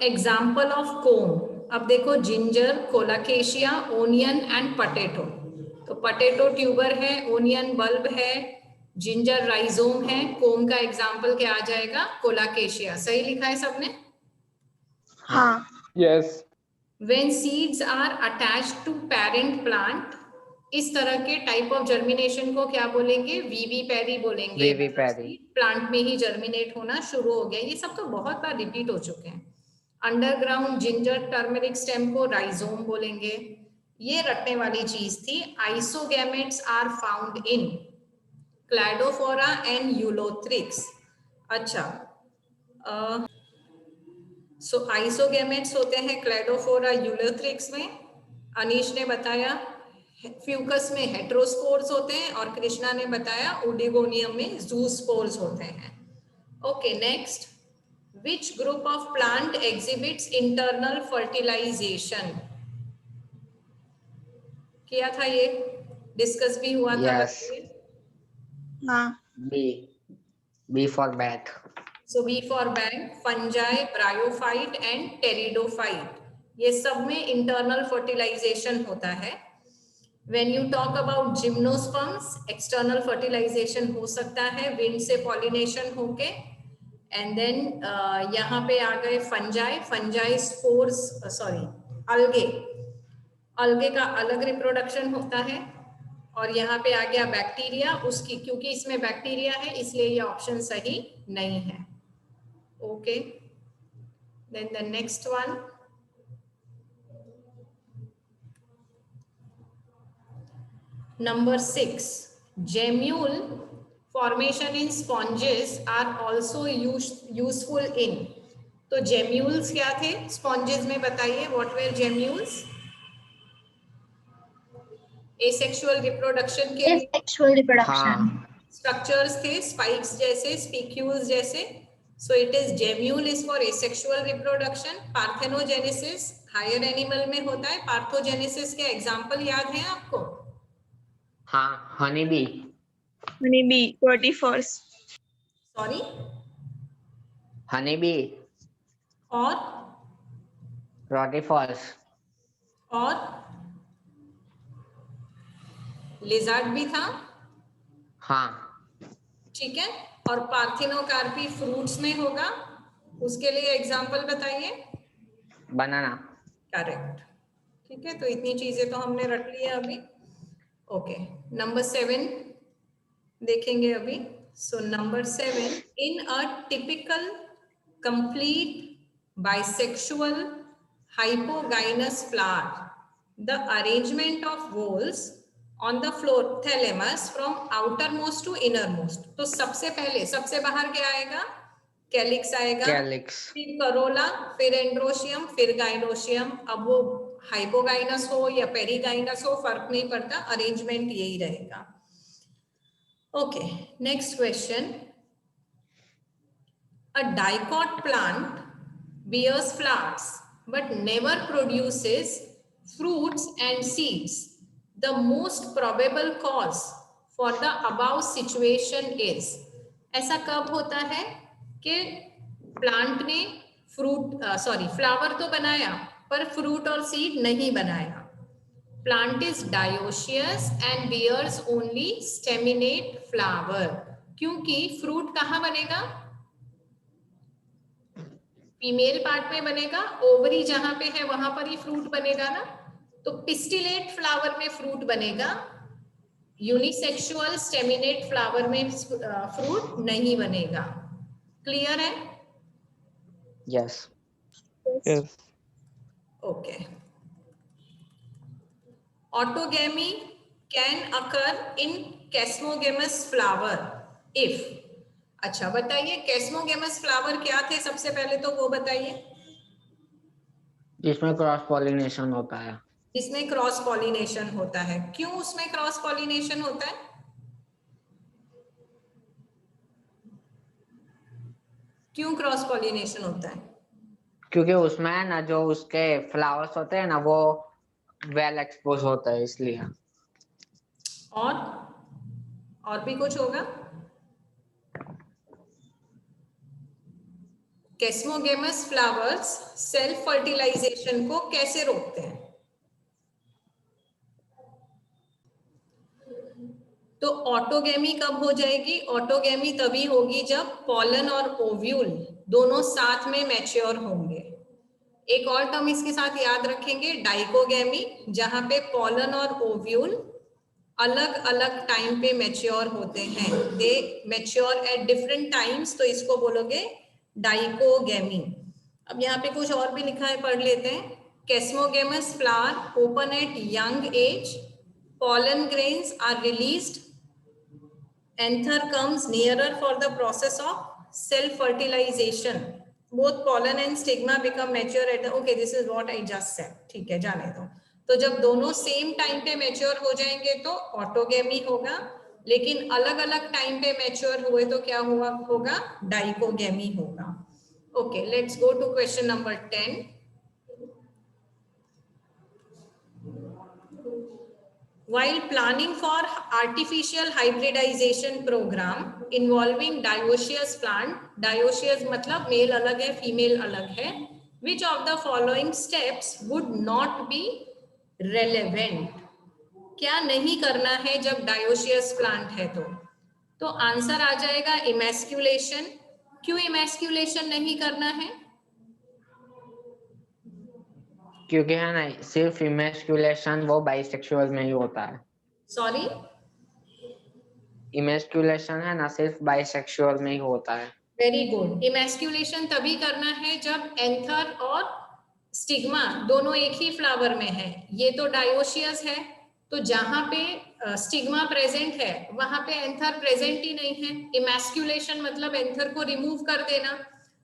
Example of कोम, अब देखो ginger, कोलाकेशिया, onion and potato. तो पटेटो ट्यूबर है, ओनियन बल्ब है, जिंजर राइजोम है, कोम का एग्जाम्पल क्या आ जाएगा? कोलाकेशिया। सही लिखा है सबने? हाँ। Yes. When seeds are attached to parent plant, इस तरह के टाइप ऑफ जर्मिनेशन को क्या बोलेंगे? वीवी पैरी बोलेंगे। वीवी पैरी। प्लांट में ही जर्मिनेट होना शुरू हो गया। ये सब तो बहुत बार रिपीट हो चुके हैं। अंडरग्राउंड जिंजर टर्मरिक स्टेम को राइजोम बोलेंगे। ये रटने वाली चीज थी। Isogametes are found in cladophora and ulothrix. अच्छा, सो आइसोगैमेट्स होते हैं क्लैडोफोरा यूलोथ्रिक्स में। अनीश ने बताया फ्यूकस में हेट्रोस्पोर्स होते हैं, और कृष्णा ने बताया ओडिगोनियम में जूस्पोर्स होते हैं। Okay, next, which group of plant exhibits internal fertilization? किया था ये, डिस्कस भी हुआ था। Yes. हाँ। B for bat. So B for bank, fungi, bryophyte and pteridophyte, ये सब में internal fertilization होता है। When you talk about gymnosperms, external fertilization हो सकता है wind से pollination होके, and then यहाँ पे आ गए fungi spores, algae का अलग reproduction होता है, और यहाँ पे आ गया बैक्टीरिया, उसकी क्योंकि इसमें बैक्टीरिया है इसलिए ये ऑप्शन सही नहीं है। Okay, then the next one, number 6, gemmule formation in sponges are also useful in. तो जेम्यूल्स क्या थे स्पॉन्जेस में? बताइए, what were gemmules? Asexual reproduction के लिए Asexual reproduction. स्ट्रक्चर्स थे, स्पाइक्स जैसे, स्पिक्यूल्स जैसे। So it is gemmule is for asexual reproduction. Parthenogenesis higher animal में होता है। पार्थोजेनेसिस के एग्जांपल याद हैं आपको? हाँ, honey bee. Honey bee, rotifers. Sorry, honey bee और रोटिफर्स। और लिजार्ड भी था। हाँ। ठीक है, और पार्थिनोकार्पी फ्रूट्स में होगा। उसके लिए एग्जांपल बताइए। बनाना। करेक्ट। ठीक है, तो इतनी चीजें तो हमने रट ली है अभी। ओके, नंबर 7 देखेंगे अभी। So number 7, in a typical complete bisexual hypogynous flower, the arrangement of whorls on the floor thalamus from outermost to innermost। तो सबसे पहले सबसे बाहर क्या आएगा? कैलिक्स आएगा, कैलिक्स। फिर करोला, फिर एंड्रोशियम, फिर गाइनोशियम। अब वो हाइपोगाइनस हो या पेरीगाइनस हो फर्क नहीं पड़ता, अरेंजमेंट यही रहेगा। Okay, next question, a dicot plant bears flowers but never produces fruits and seeds. The most probable cause for the above situation is, ऐसा कब होता है कि प्लांट ने फ्लावर तो बनाया पर फ्रूट और सीड नहीं बनाया। Plant is dioecious and bears only staminate flower, क्योंकि फ्रूट कहाँ बनेगा? फीमेल पार्ट में बनेगा, ओवरी जहां पे है वहां पर ही फ्रूट बनेगा ना। तो पिस्टिलेट फ्लावर में फ्रूट बनेगा, यूनिसेक्सुअल स्टेमिनेट फ्लावर में फ्रूट नहीं बनेगा। क्लियर है? Yes. Yes. Okay, autogamy can occur in chasmogamous flower if. अच्छा बताइए, कैस्मोगेमस फ्लावर क्या थे सबसे पहले तो वो बताइए। जिसमें क्रॉस पॉलिनेशन होता है। जिसमें क्रॉस पॉलिनेशन होता है। क्यों उसमें क्रॉस पॉलिनेशन होता है? क्यों क्रॉस पॉलिनेशन होता है? क्योंकि उसमें है ना जो उसके फ्लावर्स होते हैं ना वो वेल एक्सपोज होता है इसलिए। और भी कुछ होगा? कैस्मोगेमस फ्लावर्स सेल्फ फर्टिलाइजेशन को कैसे रोकते हैं? तो ऑटोगेमी कब हो जाएगी? ऑटोगेमी तभी होगी जब पॉलन और ओव्यूल दोनों साथ में मैच्योर होंगे। एक और टर्म इसके साथ याद रखेंगे, डाइकोगेमी, जहां पे पॉलन और ओव्यूल अलग अलग टाइम पे मैच्योर होते हैं, दे मैच्योर एट डिफरेंट टाइम्स, तो इसको बोलोगे डाइकोगेमी। अब यहाँ पे कुछ और भी लिखा है, पढ़ लेते हैं। Chasmogamous flower open at young age, pollen grains are released, anther comes nearer for the process of self fertilization, both pollen and stigma become mature at the, okay, this is what I just said, ठीक है, जाने दो। तो जब दोनों same time पे mature हो जाएंगे तो ऑटोगेमी होगा, लेकिन अलग अलग टाइम पे मैच्योर हुए तो क्या हुआ होगा? डाइकोगेमी होगा। Okay, let's go to question number 10। While planning for artificial hybridization program involving dioecious plant, dioecious मतलब मेल अलग है, फीमेल अलग है, which of the following steps would not be relevant? क्या नहीं करना है जब dioecious plant है? तो आंसर आ जाएगा इमेस्क्यूलेशन। क्यों इमेस्क्यूलेशन नहीं करना है? क्योंकि है ना, सिर्फ इमेस्कुलेशन वो बाइसेक्सुअल में ही होता है। सॉरी, इमेस्कुलेशन है ना, सिर्फ बाइसेक्सुअल में ही होता है। Very good. इमेस्क्यूलेशन तभी करना है जब एंथर और स्टिग्मा दोनों एक ही फ्लावर में है। ये तो डायोशियस है, तो जहां पे स्टिग्मा प्रेजेंट है वहां पे एंथर प्रेजेंट ही नहीं है। इमेस्क्यूलेशन मतलब एंथर को रिमूव कर देना,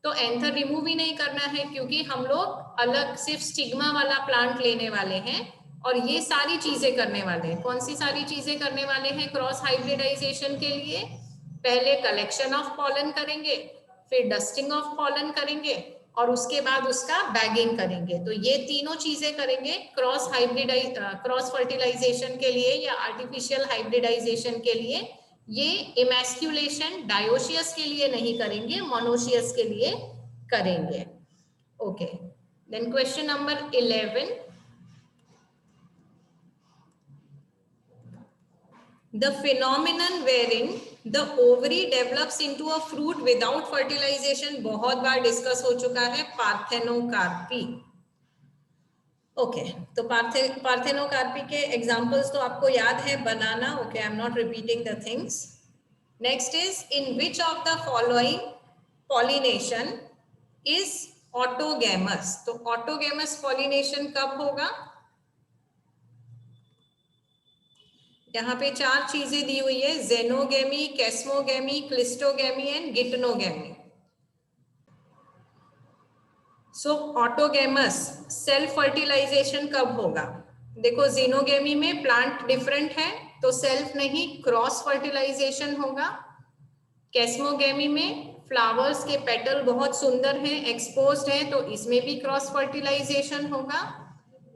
तो एंथर रिमूव ही नहीं करना है क्योंकि हम लोग अलग सिर्फ स्टिग्मा वाला प्लांट लेने वाले हैं और ये सारी चीजें करने वाले हैं। कौन सी सारी चीजें करने वाले हैं क्रॉस हाइब्रिडाइजेशन के लिए? पहले कलेक्शन ऑफ पॉलन करेंगे, फिर डस्टिंग ऑफ पॉलन करेंगे और उसके बाद उसका बैगिंग करेंगे। तो ये तीनों चीजें करेंगे क्रॉस फर्टिलाइजेशन के लिए या आर्टिफिशियल हाइब्रिडाइजेशन के लिए। ये इमेस्क्यूलेशन डायोशियस के लिए नहीं करेंगे, मोनोशियस के लिए करेंगे। Okay, then question number 11। The phenomenon wherein the ovary develops into a fruit without fertilization बहुत बार डिस्कस हो चुका है, पार्थेनोकार्पी। ओके, तो पार्थेनोकार्पी के एग्जांपल्स तो आपको याद है, banana. Okay, I am not repeating the things. Next is, in which of the following pollination is autogamous? तो ऑटोगैमस पॉलिनेशन कब होगा? यहाँ पे 4 चीजें दी हुई है, xenogamy, chasmogamy, cleistogamy and geitonogamy. So autogamous self fertilisation कब होगा? देखो, जेनोगेमी में प्लांट डिफरेंट है तो सेल्फ नहीं, क्रॉस फर्टिलाइजेशन होगा। कैस्मोगेमी में फ्लावर्स के पेटल बहुत सुंदर हैं, एक्सपोज्ड हैं, तो इसमें भी क्रॉस फर्टिलाइजेशन होगा।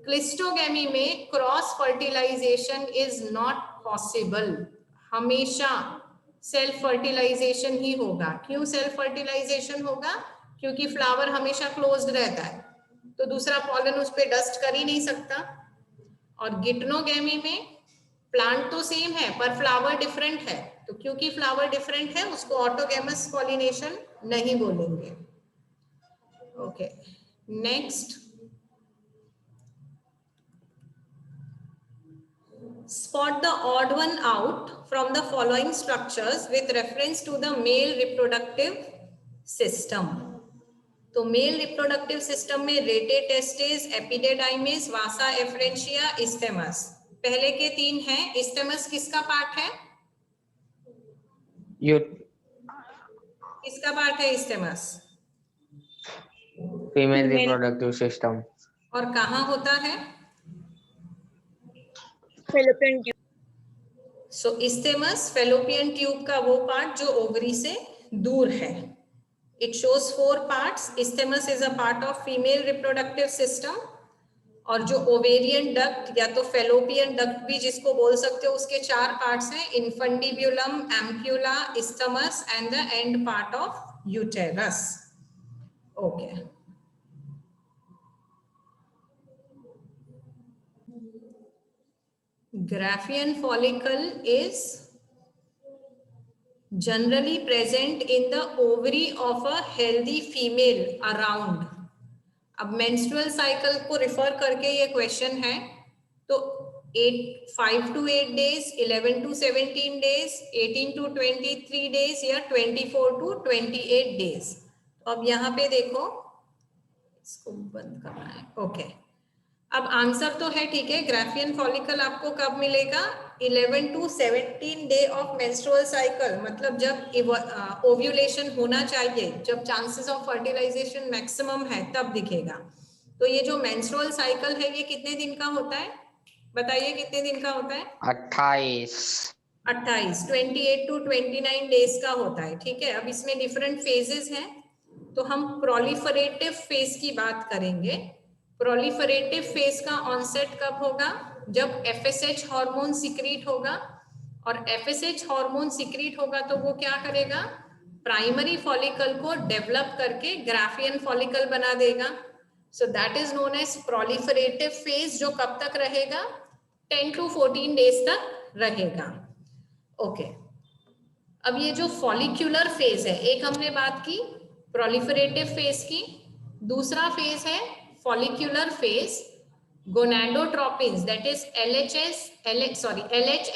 क्लिस्टोगेमी में cross fertilization is not possible, हमेशा सेल्फ फर्टिलाइजेशन ही होगा। क्यों सेल्फ फर्टिलाइजेशन होगा? क्योंकि फ्लावर हमेशा क्लोज्ड रहता है, तो दूसरा पॉलन उस पर डस्ट कर ही नहीं सकता। और गिटनोगेमी में प्लांट तो सेम है पर फ्लावर डिफरेंट है, तो क्योंकि फ्लावर डिफरेंट है उसको ऑटोगेमस पॉलिनेशन नहीं बोलेंगे। Okay, next, spot the odd one out from the following structures with reference to the male reproductive system. तो मेल रिप्रोडक्टिव सिस्टम में रेटे, टेस्टिस, एपिडेडाइमिस, वासा, एफ्रेंशिया, इस्टेमस। पहले के 3 हैं। इस्टेमस किसका पार्ट है? किसका पार्ट है इस्टेमस? Female reproductive system. और कहाँ होता है? Fallopian tube. सो इस्टेमस फेलोपियन ट्यूब का वो पार्ट जो ओवरी से दूर है। It shows 4 parts. Isthmus is a part of female reproductive system. और जो ओवेरियन डक्ट या तो फेलोपियन डक्ट भी जिसको बोल सकते हो, उसके 4 पार्ट्स हैं, infundibulum, ampulla, isthmus and the end part of uterus. Okay. Graafian follicle is generally present in the ovary of a healthy female around. अब मेंस्ट्रुअल साइकिल को रिफर करके ये क्वेश्चन है, तो 5 to 8 days, 11 to 17 days, 18 to 23 days या 24 to 28 days. तो अब यहाँ पे देखो, इसको बंद करना है. ओके, अब आंसर तो है ठीक है. ग्राफियन फॉलिकल आपको कब मिलेगा? 11 to 17 day of menstrual cycle, मतलब जब ओव्यूलेशन होना चाहिए, जब चांसेस ऑफ फर्टिलाइजेशन मैक्सिमम है, तब दिखेगा. तो ये जो मेंस्ट्रुअल साइकिल है, ये कितने दिन का होता है? बताइए कितने दिन का होता है? 28 28 to 29 डेज का होता है. ठीक है, अब इसमें डिफरेंट फेजेस हैं, तो हम प्रोलिफरेटिव फेज की बात करेंगे. प्रोलिफरेटिव फेज का ऑनसेट कब होगा? जब एफएसएच हार्मोन सिक्रीट होगा, और एफएसएच हार्मोन सिक्रीट होगा तो वो क्या करेगा? प्राइमरी फॉलिकल को डेवलप करके ग्राफियन फॉलिकल बना देगा. So that is known as proliferative phase, जो कब तक रहेगा? 10 to 14 डेज तक रहेगा. ओके, अब ये जो फॉलिक्यूलर फेज है, एक हमने बात की प्रोलिफरेटिव फेज की, दूसरा फेज है follicular phase. Gonadotropins, that is LH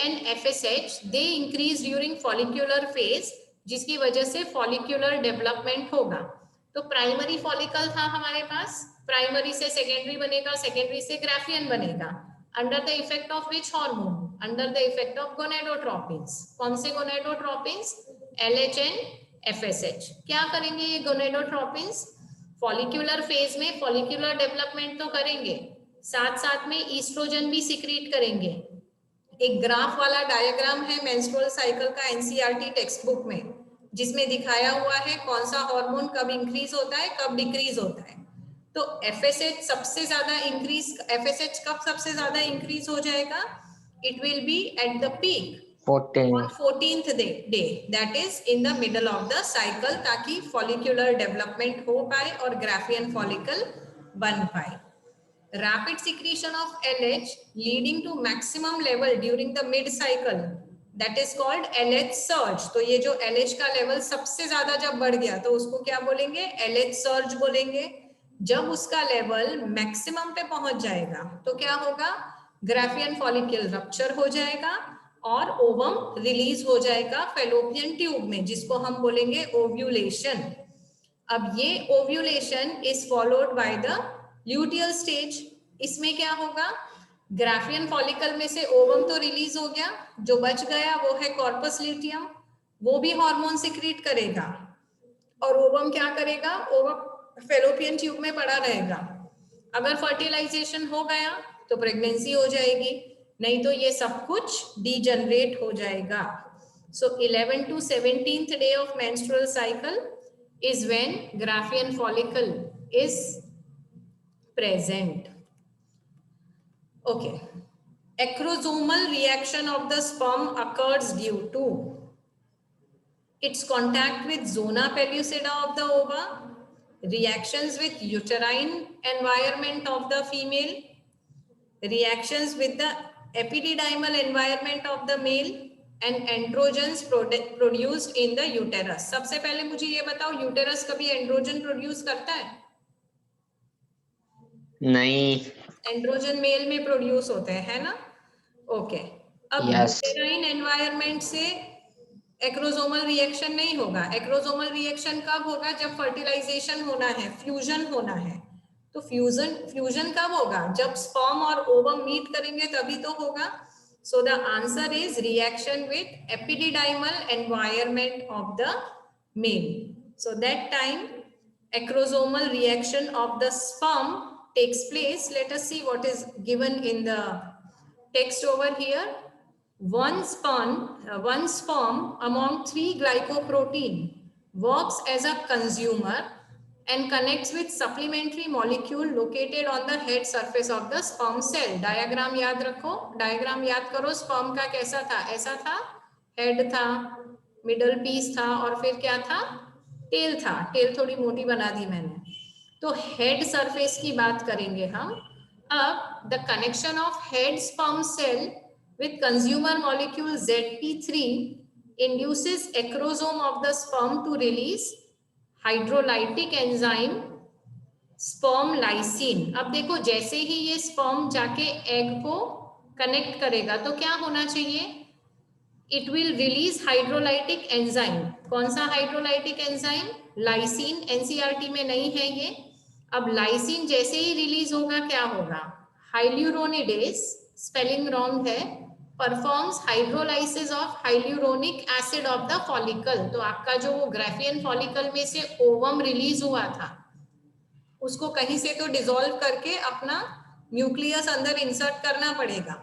and FSH, they increase during follicular phase, जिसकी वजह से follicular development होगा. तो प्राइमरी फॉलिकल था हमारे पास, प्राइमरी से सेकेंडरी बनेगा, सेकेंडरी से ग्राफियन बनेगा. Under the effect of which hormone? Under the effect of gonadotropins. कौन से गोनेडोट्रोपिन्स? LH and FSH. क्या करेंगे ये गोनेडोट्रोपिन्स? फॉलिक्यूलर फेज में फॉलिक्यूलर डेवलपमेंट तो करेंगे, साथ साथ में ईस्ट्रोजन भी सिक्रीट करेंगे. एक ग्राफ वाला डायग्राम है मेंस्ट्रुअल साइकिल का एनसीईआरटी टेक्स्ट बुक में, जिसमें दिखाया हुआ है कौन सा हार्मोन कब इंक्रीज होता है, कब डिक्रीज होता है. तो एफएसएच सबसे ज्यादा इंक्रीज, एफएसएच कब सबसे ज्यादा इंक्रीज हो जाएगा? It will be at the peak 14th day, that is in the middle of the cycle, ताकि follicular development हो पाए और ग्राफियन follicle बन पाए. Rapid secretion of LH leading to maximum level during the mid cycle, that is called LH surge. तो ये जो LH का लेवल सबसे ज्यादा जब बढ़ गया, तो उसको क्या बोलेंगे? LH surge बोलेंगे. जब उसका लेवल मैक्सिमम पे पहुंच जाएगा, तो क्या होगा? ग्राफियन फॉलिकल रप्चर हो जाएगा और ओवम रिलीज हो जाएगा फेलोपियन ट्यूब में, जिसको हम बोलेंगे ओव्यूलेशन. अब ये ovulation is followed by the luteal stage. इसमें क्या होगा? ग्राफियन फॉलिकल में से ओवम तो रिलीज हो गया, जो बच गया वो है कॉर्पस ल्यूटियम. वो भी हार्मोन सिक्रीट करेगा, और ओवम क्या करेगा? ओवम फेलोपियन ट्यूब में पड़ा रहेगा. अगर फर्टिलाइजेशन हो गया तो प्रेगनेंसी हो जाएगी, नहीं तो ये सब कुछ डीजनरेट हो जाएगा. सो 11 to 17th day of menstrual cycle is when Graafian follicle is present. Okay. Acrosomal reaction of the sperm occurs due to its contact with zona pellucida of the ova, reactions with uterine environment of the female, reactions with the epididymal environment of the male, and androgens produced in the uterus. सबसे पहले मुझे ये बताओ, uterus कभी androgen produce करता है? नहीं. Androgen mail में प्रोड्यूस होते हैं, है ना? ओके. अब यूटेराइन एनवायरनमेंट से एक्रोसोमल रिएक्शन नहीं होगा. एक्रोसोमल रिएक्शन कब होगा? जब फर्टिलाइजेशन होना है, फ्यूजन होना है. तो फ्यूजन कब होगा? जब स्पर्म और ओवम मीट करेंगे तभी तो होगा. So the answer is reaction with epididymal environment of the male. So that time acrosomal reaction of the sperm takes place. Let us see what is given in the text over here. One sperm among 3 glycoprotein works as a consumer and connects with supplementary molecule located on the head surface of the sperm cell. Diagram याद रखो, diagram याद करो. sperm का कैसा था? ऐसा था, head था, middle piece था, और फिर क्या था? टेल था. टेल थोड़ी मोटी बना दी मैंने. तो हेड सरफेस की बात करेंगे हम। अब the connection of head sperm cell with consumer molecule ZP3 induces acrosome of the sperm to release hydrolytic enzyme sperm lysine। अब देखो जैसे ही ये स्पर्म जाके एग को कनेक्ट करेगा तो क्या होना चाहिए? It will release hydrolytic enzyme. कौन सा हाइड्रोलाइटिक एंजाइम? लाइसिन। एनसीईआरटी में नहीं है ये। अब लाइसिन जैसे ही रिलीज होगा क्या होगा? हाइल्यूरोनिडेज, स्पेलिंग रॉन्ग है, performs hydrolysis of hyaluronic acid of the follicle. तो आपका जो वो ग्राफियन फॉलिकल में से ओवम रिलीज हुआ था उसको कहीं से तो डिसॉल्व करके अपना न्यूक्लियस अंदर इंसर्ट करना पड़ेगा।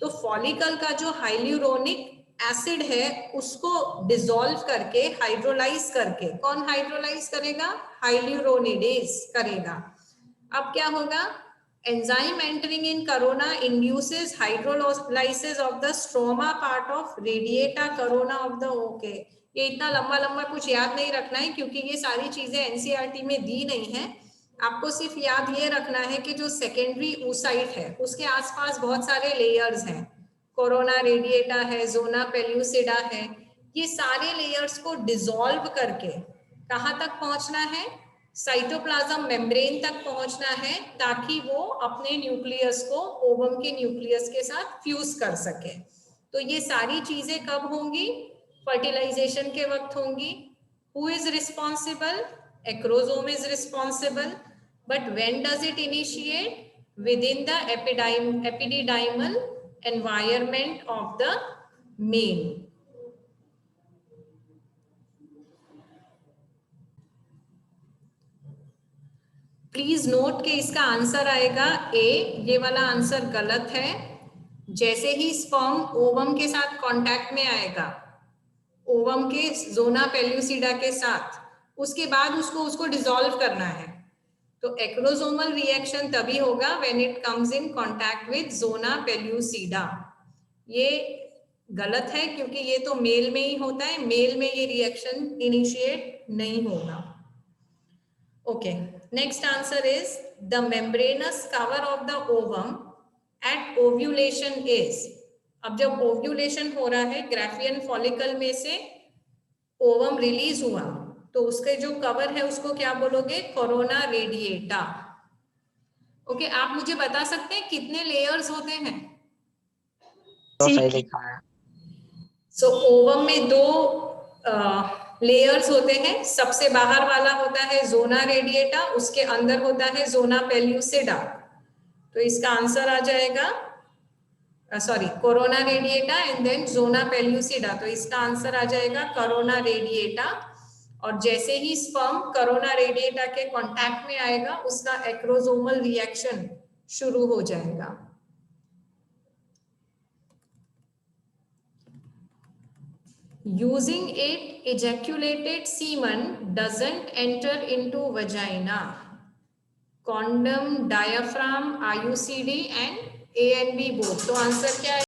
तो फॉलिकल का जो हाइल्यूरोनिक एसिड है उसको डिसॉल्व करके हाइड्रोलाइज करके, कौन हाइड्रोलाइज करेगा? हाइल्यूरोनिडेज करेगा। अब क्या होगा? Enzyme entering in corona induces hydrolysis of the stroma part of radiata corona of the. Okay, ये इतना लंबा लंबा कुछ याद नहीं रखना है क्योंकि ये सारी चीजें एनसीईआरटी में दी नहीं है। आपको सिर्फ याद ये रखना है कि जो सेकेंडरी oocyte है उसके आसपास बहुत सारे लेयर्स हैं। कोरोना रेडिएटा है, जोना पेल्यूसिडा है, ये सारे लेयर्स को डिसॉल्व करके कहाँ तक पहुंचना है? साइटोप्लाज्म मेम्ब्रेन तक पहुंचना है ताकि वो अपने न्यूक्लियस को ओवम के न्यूक्लियस के साथ फ्यूज कर सके। तो ये सारी चीजें कब होंगी? फर्टिलाइजेशन के वक्त होंगी। Who is responsible? Acrosome is responsible, but when does it initiate? Within the epididymal environment of the male. Please note कि इसका आंसर आएगा ए। ये वाला आंसर गलत है। जैसे ही स्पर्म ओवम के साथ कांटेक्ट में आएगा, ओवम के जोना पेल्यूसिडा के साथ, उसके बाद उसको डिसॉल्व करना है। तो एक्रोसोमल रिएक्शन तभी होगा when it comes in contact with zona pellucida. ये गलत है क्योंकि ये तो मेल में ही होता है, मेल में ये रिएक्शन इनिशिएट नहीं होगा। Okay, next answer is the membranous cover of the ovum at ovulation is. अब जब ओव्यूलेशन हो रहा है, ग्राफियन फॉलिकल में से ओवम रिलीज हुआ तो उसके जो कवर है उसको क्या बोलोगे? Corona radiata. ओके, आप मुझे बता सकते हैं कितने लेयर्स होते हैं? तो सही लिखा है। सो ओवम में दो लेयर्स होते हैं। सबसे बाहर वाला होता है जोना रेडिएटा, उसके अंदर होता है जोना पेल्यूसिडा। तो इसका आंसर आ जाएगा corona radiata and then zona pellucida. तो इसका आंसर आ जाएगा कोरोना रेडिएटा। और जैसे ही स्पर्म कोरोना रेडिएटा के कांटेक्ट में आएगा उसका एक्रोसोमल रिएक्शन शुरू हो जाएगा। Using it, ejaculated semen doesn't enter into vagina. Condom, diaphragm, IUCD and A and B both. तो आंसर क्या है?